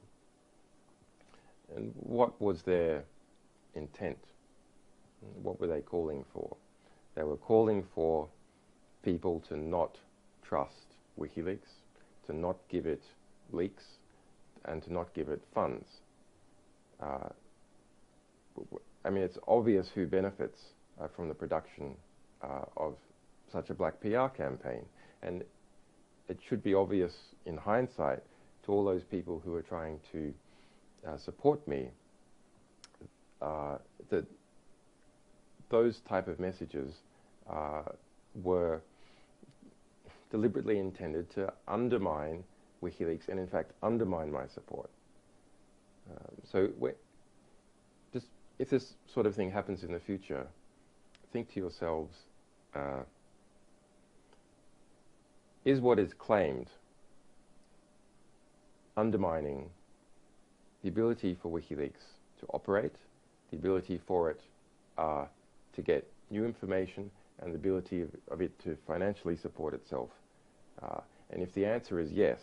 And what was their intent? What were they calling for? They were calling for people to not trust WikiLeaks, to not give it leaks, and to not give it funds. I mean, it's obvious who benefits from the production of such a black PR campaign, and it should be obvious in hindsight to all those people who are trying to support me that those type of messages were deliberately intended to undermine WikiLeaks and in fact undermine my support. So just if this sort of thing happens in the future, think to yourselves, is what is claimed undermining the ability for WikiLeaks to operate, the ability for it to get new information, and the ability of it to financially support itself? And if the answer is yes,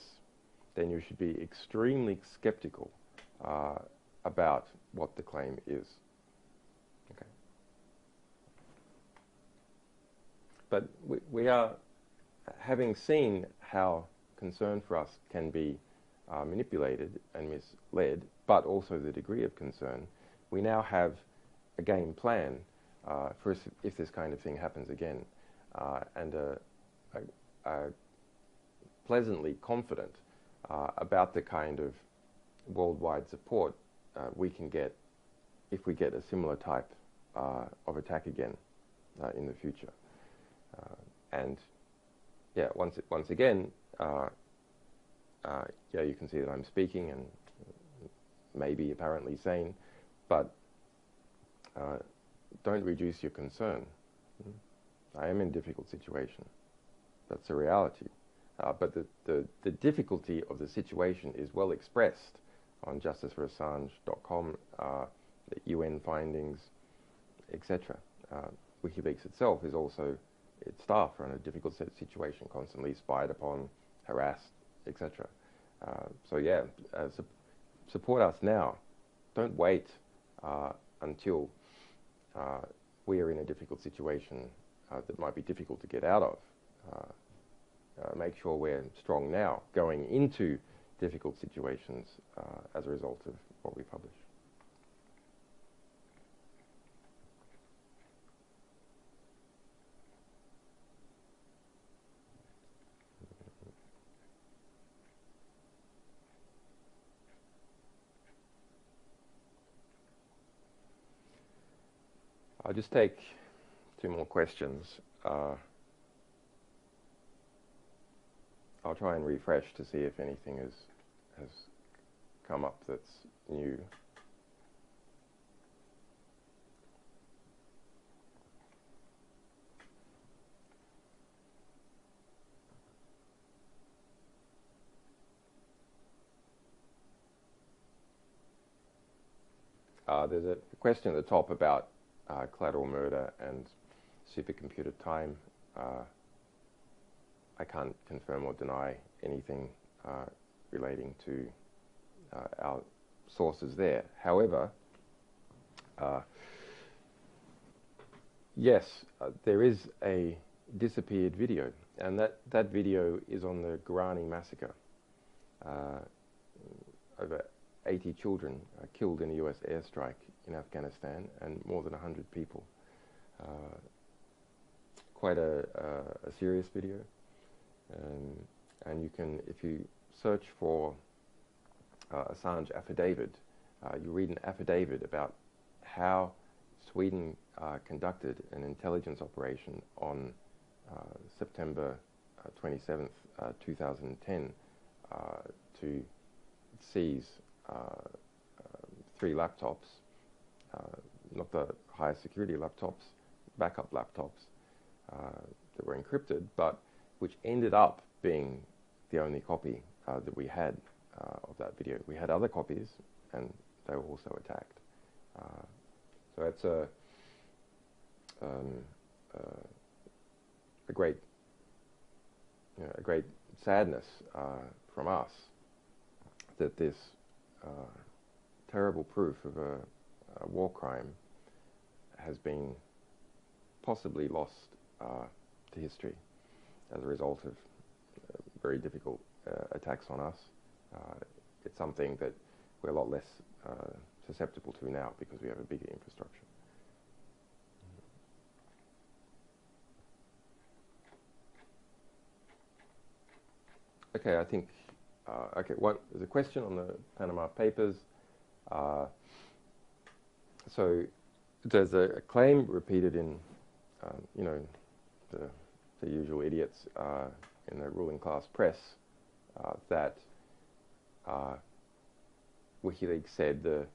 then you should be extremely skeptical about what the claim is. Okay. But we are, having seen how concern for us can be manipulated and misled, but also the degree of concern, we now have a game plan for if this kind of thing happens again, and pleasantly confident about the kind of worldwide support we can get if we get a similar type of attack again in the future. And yeah, once again, yeah, you can see that I'm speaking and maybe apparently sane, but don't reduce your concern. I am in a difficult situation. That's a reality. But the difficulty of the situation is well expressed on justiceforassange.com, the UN findings, etc. WikiLeaks itself is also, its staff are in a difficult situation, constantly spied upon, harassed, etc. So yeah, support us now. Don't wait until we are in a difficult situation that might be difficult to get out of. make sure we're strong now going into difficult situations as a result of what we publish. I'll just take 2 more questions. I'll try and refresh to see if anything has come up that's new. There's a question at the top about collateral murder and supercomputer time. I can't confirm or deny anything relating to our sources there. However, yes, there is a disappeared video, and that video is on the Guarani massacre. Over 80 children killed in a US airstrike in Afghanistan, and more than 100 people. Quite a serious video. And you can, if you search for Assange affidavit, you read an affidavit about how Sweden conducted an intelligence operation on September 27th, 2010 to seize 3 laptops, not the highest security laptops, backup laptops that were encrypted, but which ended up being the only copy that we had of that video. We had other copies, and they were also attacked. So that's a great, a great sadness from us that this terrible proof of a war crime has been possibly lost to history as a result of very difficult attacks on us. It's something that we're a lot less susceptible to now because we have a bigger infrastructure. Okay, I think, there's a question on the Panama Papers. So there's a claim repeated in, the usual idiots in the ruling class press that WikiLeaks said the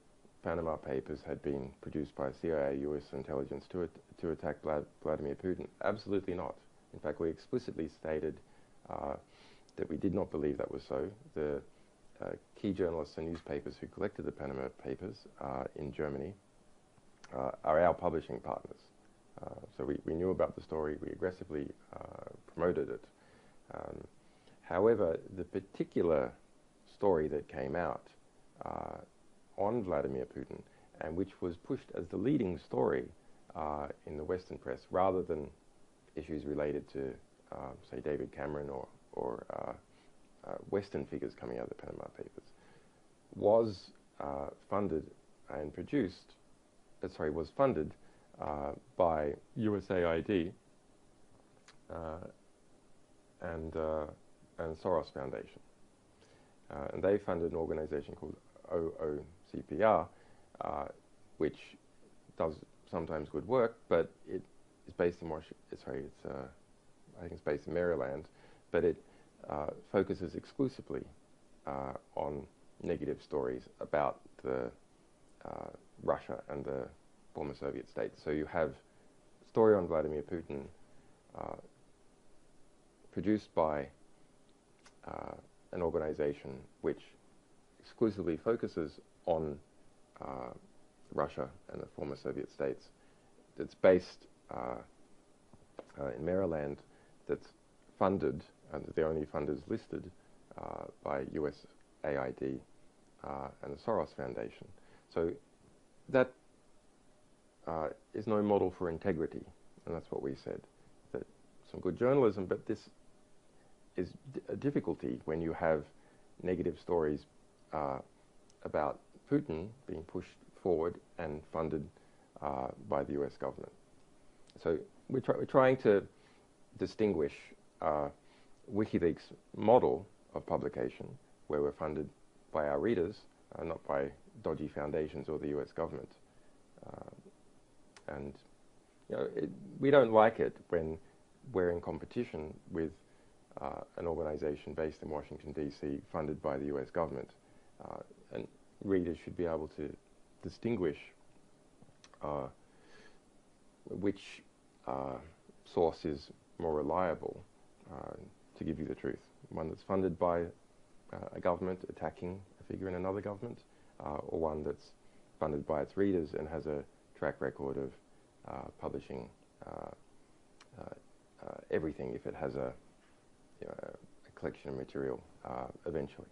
Panama Papers had been produced by CIA, US intelligence to attack Vladimir Putin. Absolutely not. In fact, we explicitly stated that we did not believe that was so. The key journalists and newspapers who collected the Panama Papers in Germany are our publishing partners. So we knew about the story, we aggressively promoted it. However, the particular story that came out on Vladimir Putin, and which was pushed as the leading story in the Western press, rather than issues related to, say, David Cameron or Western figures coming out of the Panama Papers, was funded and produced, was funded by USAID and Soros Foundation. And they funded an organization called OOCPR, which does sometimes good work, but it is based in I think it's based in Maryland, but it focuses exclusively on negative stories about the Russia and the former Soviet states. So you have a story on Vladimir Putin produced by an organization which exclusively focuses on Russia and the former Soviet states. That's based in Maryland, that's funded, and the only funders listed by USAID and the Soros Foundation. So that is no model for integrity, and that's what we said. That some good journalism, but this is a difficulty when you have negative stories about Putin being pushed forward and funded by the US government. So we're trying to distinguish WikiLeaks' model of publication, where we're funded by our readers, not by dodgy foundations or the US government. And you know, we don't like it when we're in competition with an organization based in Washington, D.C., funded by the US government. And readers should be able to distinguish which source is more reliable to give you the truth. One that's funded by a government attacking a figure in another government, or one that's funded by its readers and has a track record of publishing everything if it has a collection of material eventually.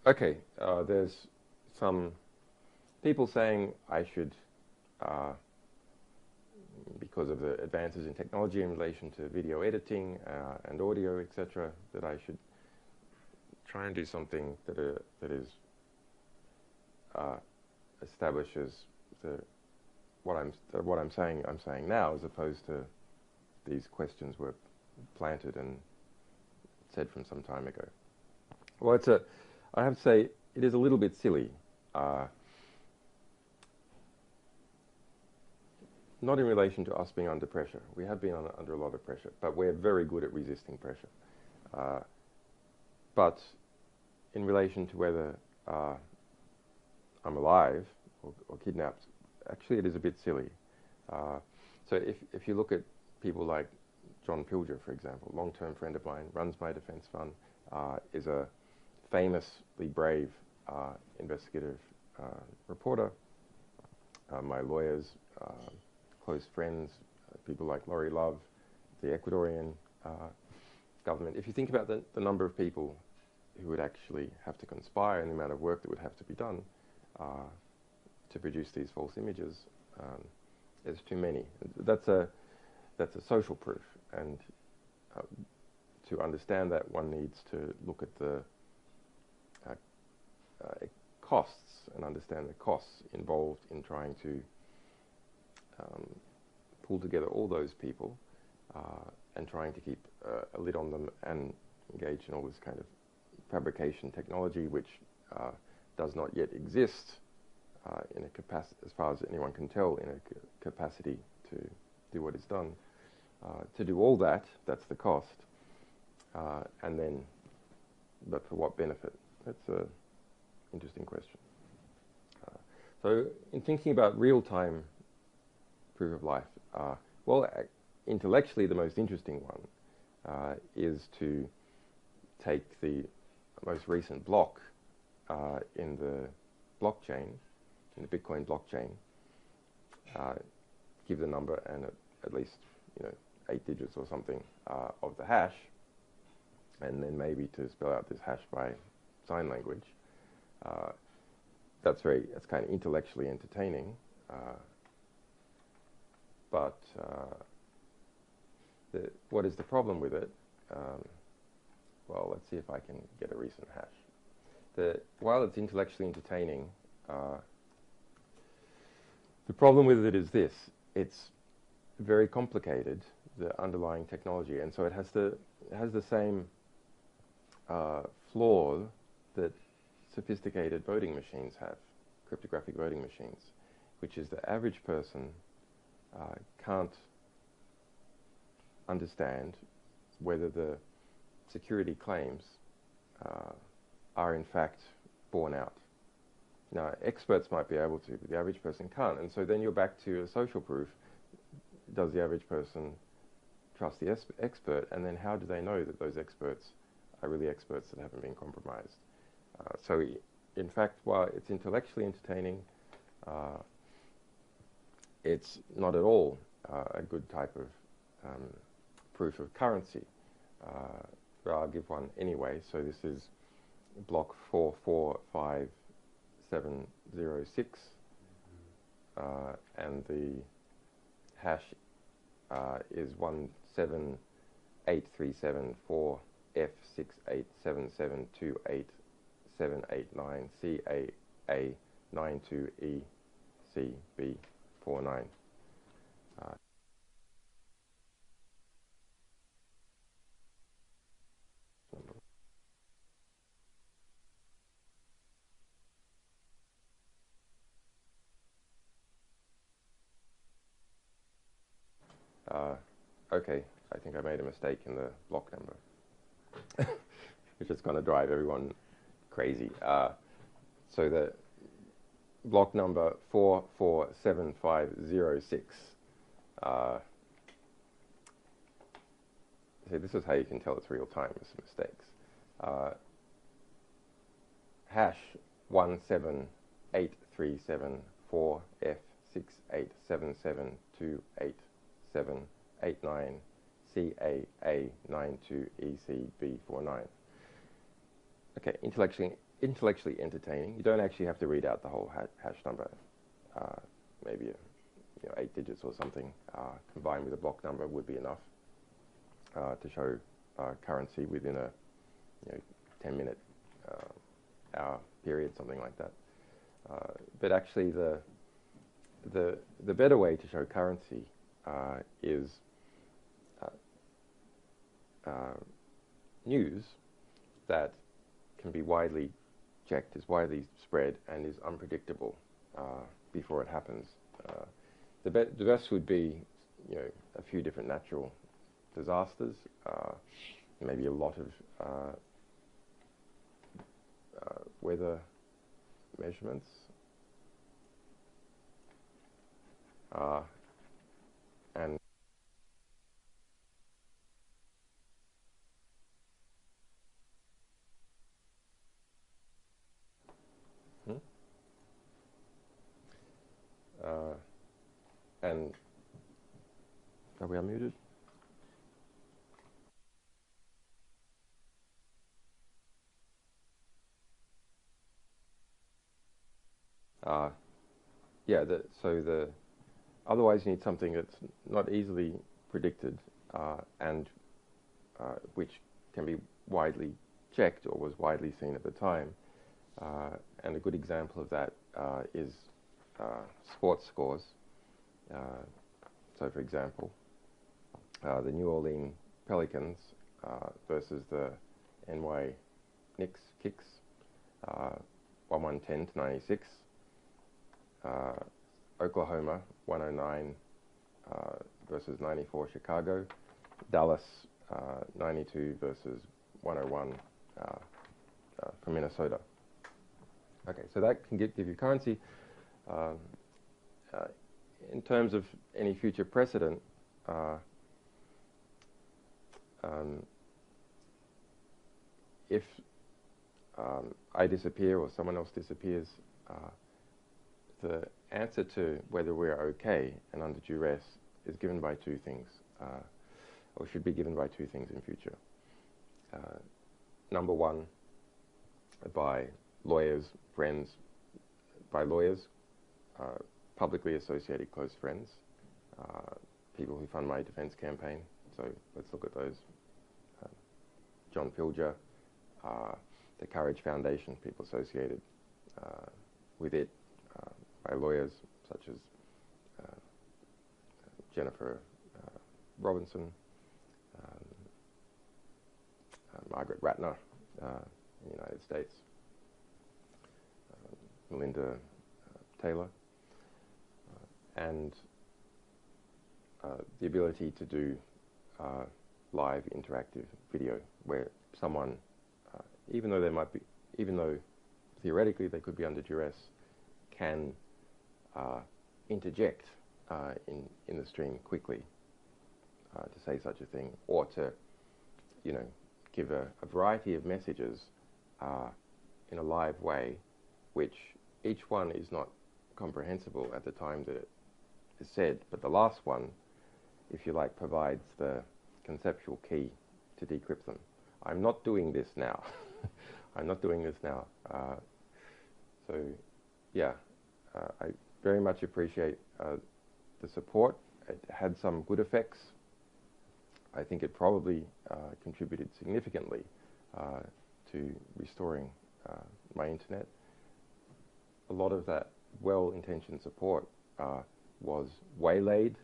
Okay, there's some people saying I should, because of the advances in technology in relation to video editing and audio, etc., that I should try and do something that is establishes what I'm saying now, as opposed to these questions were planted and said from some time ago. Well, I have to say, it is a little bit silly. Not in relation to us being under pressure. We have been under a lot of pressure, but we're very good at resisting pressure. But in relation to whether I'm alive or kidnapped, actually it is a bit silly. So if you look at people like John Pilger, for example, long-term friend of mine, runs my defense fund, is a famously brave investigative reporter. My lawyers, close friends, people like Laurie Love, the Ecuadorian government. If you think about the number of people who would actually have to conspire and the amount of work that would have to be done to produce these false images, there's too many. That's a social proof, and to understand that, one needs to look at the costs and understand the costs involved in trying to pull together all those people and trying to keep a lid on them and engage in all this kind of fabrication technology, which does not yet exist in a capacity, as far as anyone can tell, in a capacity to do what is done. To do all that, that's the cost. And then, but for what benefit? That's an interesting question. So in thinking about real-time proof of life, well, intellectually the most interesting one is to take the most recent block in the blockchain, in the Bitcoin blockchain, give the number and at least 8 digits or something of the hash, and then maybe to spell out this hash by sign language. That's kind of intellectually entertaining, but what is the problem with it? Well, let's see if I can get a recent hash. While it's intellectually entertaining, the problem with it is this: it's very complicated, the underlying technology, and so it has the same flaw that sophisticated voting machines have, cryptographic voting machines, which is the average person can't understand whether the security claims are in fact borne out. Now, experts might be able to, but the average person can't, and so then you're back to a social proof. Does the average person trust the expert, and then how do they know that those experts are really experts that haven't been compromised? So, in fact, while it's intellectually entertaining, it's not at all a good type of proof of currency. but I'll give one anyway. So this is block 445706, and the hash is 1783748F687728CA92ECB49. Okay, I think I made a mistake in the block number, which is going to drive everyone crazy. So the block number 447506. See, this is how you can tell it's real time with some mistakes. Hash 1783748F67728789CAA92ECB49. Okay, intellectually entertaining. You don't actually have to read out the whole hash number. Maybe 8 digits or something combined with a block number would be enough to show currency within a 10-minute, hour period, something like that. But actually, the better way to show currency is news that can be widely checked, is widely spread, and is unpredictable before it happens. The best would be, a few different natural disasters, maybe a lot of weather measurements, and and are we unmuted? Otherwise you need something that's not easily predicted and which can be widely checked or was widely seen at the time. And a good example of that is sports scores. So, for example, the New Orleans Pelicans versus the NY Knicks, 110-96. Oklahoma 109 versus 94 Chicago. Dallas 92 versus 101 from Minnesota. Okay, so that can give you currency. In terms of any future precedent, if I disappear or someone else disappears, the answer to whether we're okay and under duress is given by two things, or should be given by two things in future. Number one, by lawyers, friends, by lawyers, publicly associated close friends, people who fund my defense campaign. So let's look at those. John Pilger, the Courage Foundation, people associated with it, by lawyers such as Jennifer Robinson, Margaret Ratner in the United States, Melinda Taylor, and the ability to do live interactive video where someone, even though theoretically they could be under duress, can interject in the stream quickly to say such a thing, or to, give a variety of messages in a live way, which each one is not comprehensible at the time that it is said, but the last one, if you like, provides the conceptual key to decrypt them. I'm not doing this now. I'm not doing this now. So, yeah, I very much appreciate the support. It had some good effects. I think it probably contributed significantly to restoring my internet. A lot of that well-intentioned support was waylaid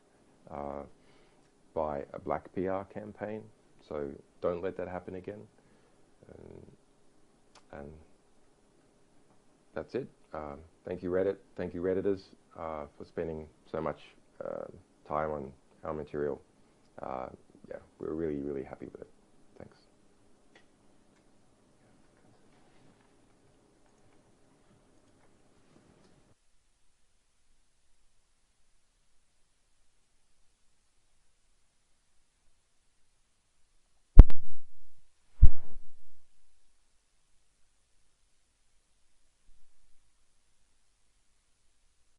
by a black PR campaign, so don't let that happen again. And that's it. Thank you, Reddit. Thank you, Redditors, for spending so much time on our material. Yeah, we're really, really happy with it. Thanks.